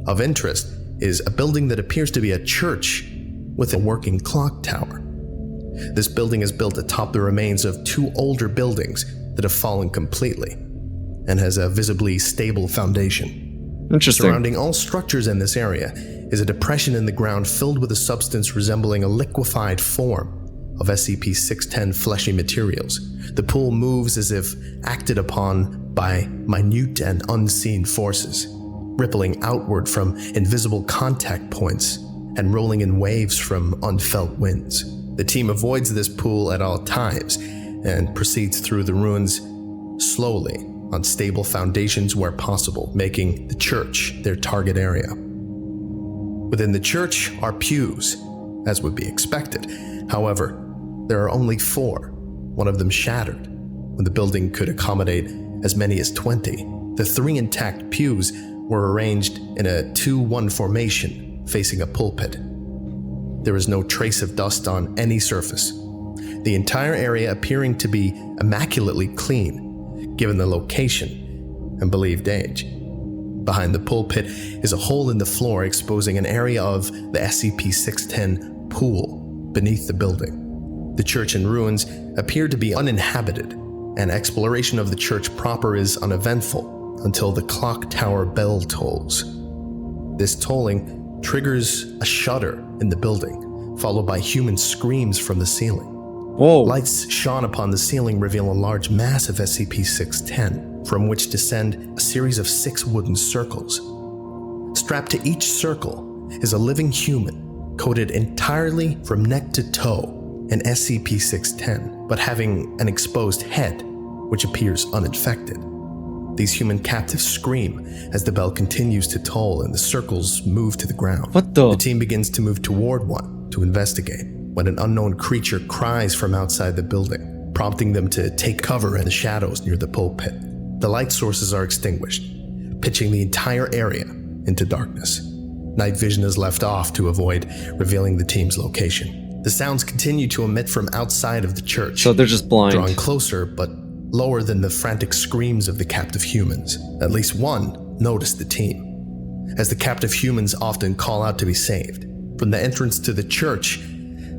Of interest is a building that appears to be a church with a working clock tower. This building is built atop the remains of 2 older buildings that have fallen completely and has a visibly stable foundation. Interesting. Surrounding all structures in this area is a depression in the ground filled with a substance resembling a liquefied form of SCP-610 fleshy materials. The pool moves as if acted upon by minute and unseen forces, rippling outward from invisible contact points and rolling in waves from unfelt winds. The team avoids this pool at all times and proceeds through the ruins slowly on stable foundations where possible, making the church their target area. Within the church are pews, as would be expected. However, there are only 4, one of them shattered, when the building could accommodate as many as 20. The 3 intact pews were arranged in a 2-1 formation facing a pulpit. There is no trace of dust on any surface, the entire area appearing to be immaculately clean, given the location and believed age. Behind the pulpit is a hole in the floor exposing an area of the SCP-610 pool beneath the building. The church in ruins appear to be uninhabited, and exploration of the church proper is uneventful until the clock tower bell tolls. This tolling triggers a shudder in the building, followed by human screams from the ceiling. Whoa. Lights shone upon the ceiling reveal a large mass of SCP-610, from which descend a series of 6 wooden circles. Strapped to each circle is a living human, coated entirely from neck to toe in SCP-610, but having an exposed head, which appears uninfected. These human captives scream as the bell continues to toll and the circles move to the ground. What the? The team begins to move toward one to investigate, when an unknown creature cries from outside the building, prompting them to take cover in the shadows near the pulpit. The light sources are extinguished, pitching the entire area into darkness. Night vision is left off to avoid revealing the team's location. The sounds continue to emit from outside of the church, So they're just blind. drawing closer but lower than the frantic screams of the captive humans. At least one noticed the team, as the captive humans often call out to be saved. From the entrance to the church,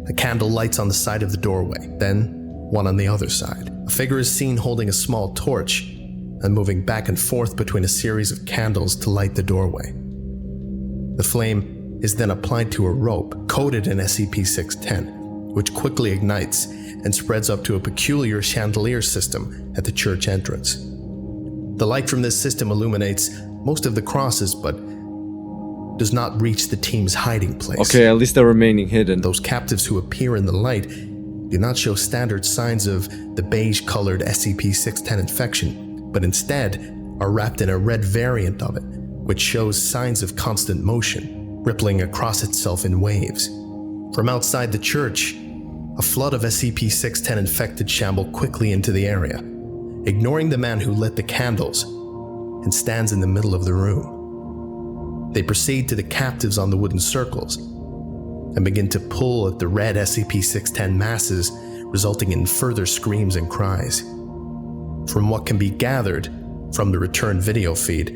a candle lights on the side of the doorway, then one on the other side. A figure is seen holding a small torch and moving back and forth between a series of candles to light the doorway. The flame is then applied to a rope coated in SCP-610, which quickly ignites and spreads up to a peculiar chandelier system at the church entrance. The light from this system illuminates most of the crosses, but does not reach the team's hiding place. Okay, at least they're remaining hidden. Those captives who appear in the light do not show standard signs of the beige-colored SCP-610 infection, but instead are wrapped in a red variant of it, which shows signs of constant motion, rippling across itself in waves. From outside the church, a flood of SCP-610 infected shamble quickly into the area, ignoring the man who lit the candles and stands in the middle of the room. They proceed to the captives on the wooden circles and begin to pull at the red SCP-610 masses, resulting in further screams and cries. From what can be gathered from the return video feed,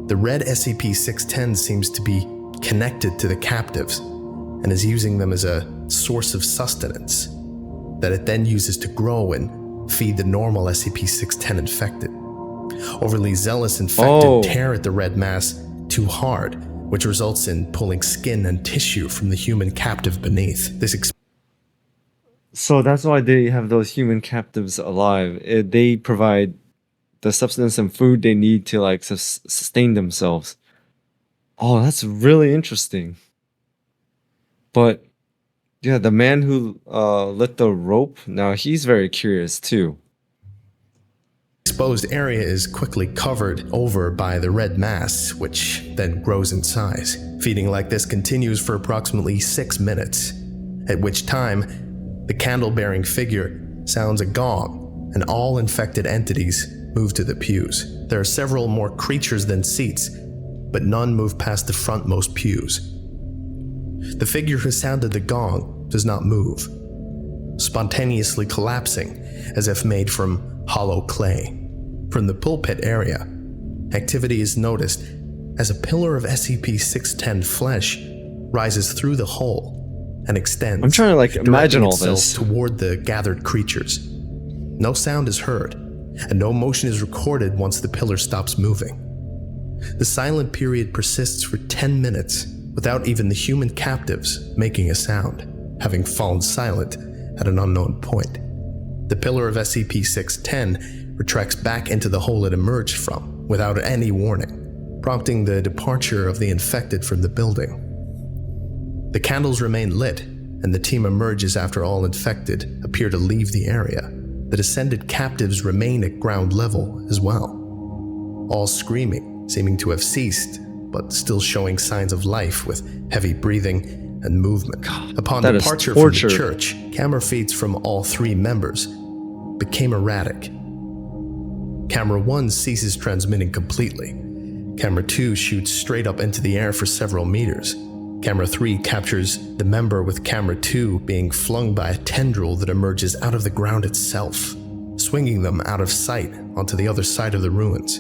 the red SCP-610 seems to be connected to the captives and is using them as a source of sustenance that it then uses to grow and feed the normal SCP-610 infected. Overly zealous infected tear at the red mass too hard, which results in pulling skin and tissue from the human captive beneath. So that's why they have those human captives alive. They provide the substance and food they need to like sustain themselves. Oh, that's really interesting. But yeah, the man who lit the rope, now he's very curious too. Exposed area is quickly covered over by the red mass, which then grows in size. Feeding like this continues for approximately 6 minutes, at which time the candle-bearing figure sounds a gong and all infected entities move to the pews. There are several more creatures than seats, but none move past the frontmost pews. The figure who sounded the gong does not move, spontaneously collapsing as if made from hollow clay. From the pulpit area, activity is noticed as a pillar of SCP-610 flesh rises through the hole and extends. I'm trying to like imagine all itself this toward the gathered creatures. No sound is heard, and no motion is recorded once the pillar stops moving. The silent period persists for 10 minutes without even the human captives making a sound, having fallen silent at an unknown point. The pillar of SCP-610 retracts back into the hole it emerged from without any warning, prompting the departure of the infected from the building. The candles remain lit, and the team emerges after all infected appear to leave the area. The descended captives remain at ground level as well, all screaming, seeming to have ceased, but still showing signs of life with heavy breathing and movement. Upon departure from the church, camera feeds from all 3 members became erratic. Camera 1 ceases transmitting completely. Camera 2 shoots straight up into the air for several meters. Camera 3 captures the member with Camera 2 being flung by a tendril that emerges out of the ground itself, swinging them out of sight onto the other side of the ruins.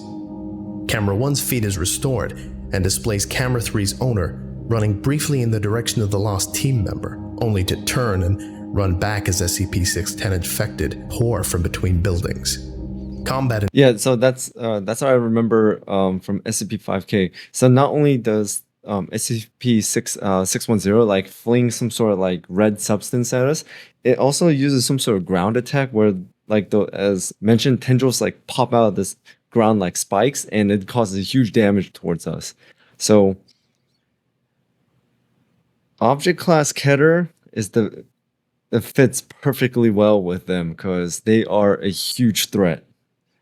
Camera 1's feed is restored and displays Camera 3's owner running briefly in the direction of the lost team member, only to turn and run back as SCP-610 infected pour from between buildings. Combat. Yeah, so that's what I remember from SCP-5K. So not only does SCP-610 like fling some sort of like red substance at us, it also uses some sort of ground attack where like as mentioned, tendrils like pop out of this ground like spikes, and it causes huge damage towards us. So Object Class Keter is it fits perfectly well with them because they are a huge threat.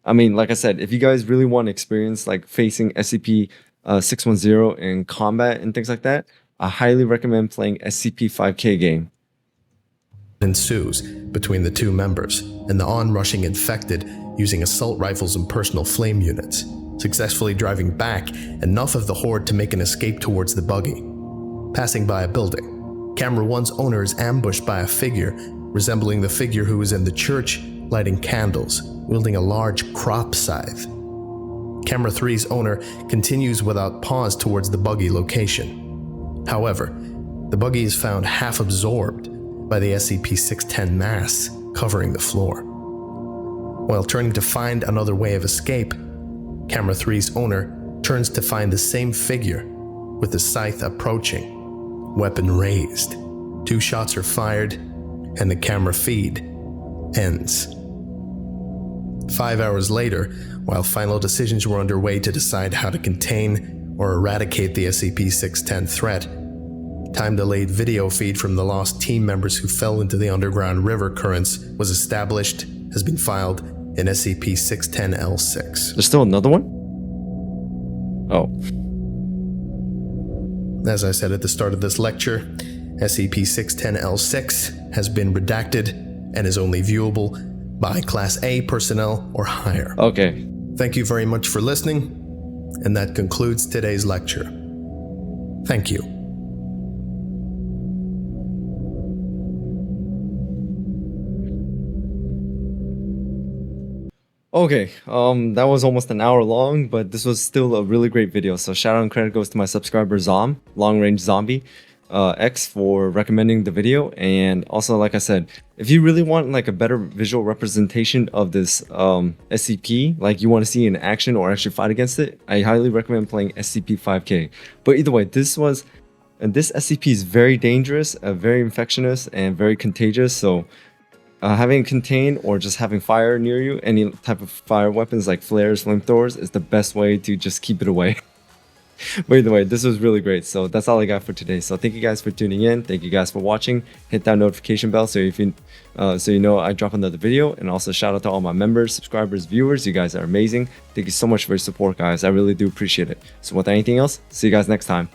I mean, like I said, if you guys really want to experience like facing SCP-610 in combat and things like that, I highly recommend playing SCP-5K game. Ensues between the 2 members and the onrushing infected using assault rifles and personal flame units, successfully driving back enough of the horde to make an escape towards the buggy. Passing by a building, Camera 1's owner is ambushed by a figure resembling the figure who was in the church lighting candles, wielding a large crop scythe. Camera 3's owner continues without pause towards the buggy location. However, the buggy is found half absorbed by the SCP-610 mass covering the floor. While turning to find another way of escape, Camera 3's owner turns to find the same figure with the scythe approaching, weapon raised. 2 shots are fired, and the camera feed ends. 5 hours later, while final decisions were underway to decide how to contain or eradicate the SCP-610 threat, time-delayed video feed from the lost team members who fell into the underground river currents was established, has been filed in SCP-610-L6. There's still another one? Oh. As I said at the start of this lecture, SCP-610-L6 has been redacted and is only viewable by Class A personnel or higher. Okay. Thank you very much for listening, and that concludes today's lecture. Thank you. Okay, that was almost an hour long, but this was still a really great video. So shout out and credit goes to my subscriber Long Range Zombie X for recommending the video. And also, like I said, if you really want like a better visual representation of this SCP, like you want to see in action or actually fight against it, I highly recommend playing SCP-5K. But either way, this SCP is very dangerous, very infectious, and very contagious. So having it contained or just having fire near you, any type of fire weapons like flares, flamethrowers, is the best way to just keep it away. But either way, this was really great. So that's all I got for today. So thank you guys for tuning in. Thank you guys for watching. Hit that notification bell so you know I drop another video. And also shout out to all my members, subscribers, viewers. You guys are amazing. Thank you so much for your support, guys. I really do appreciate it. So without anything else, see you guys next time.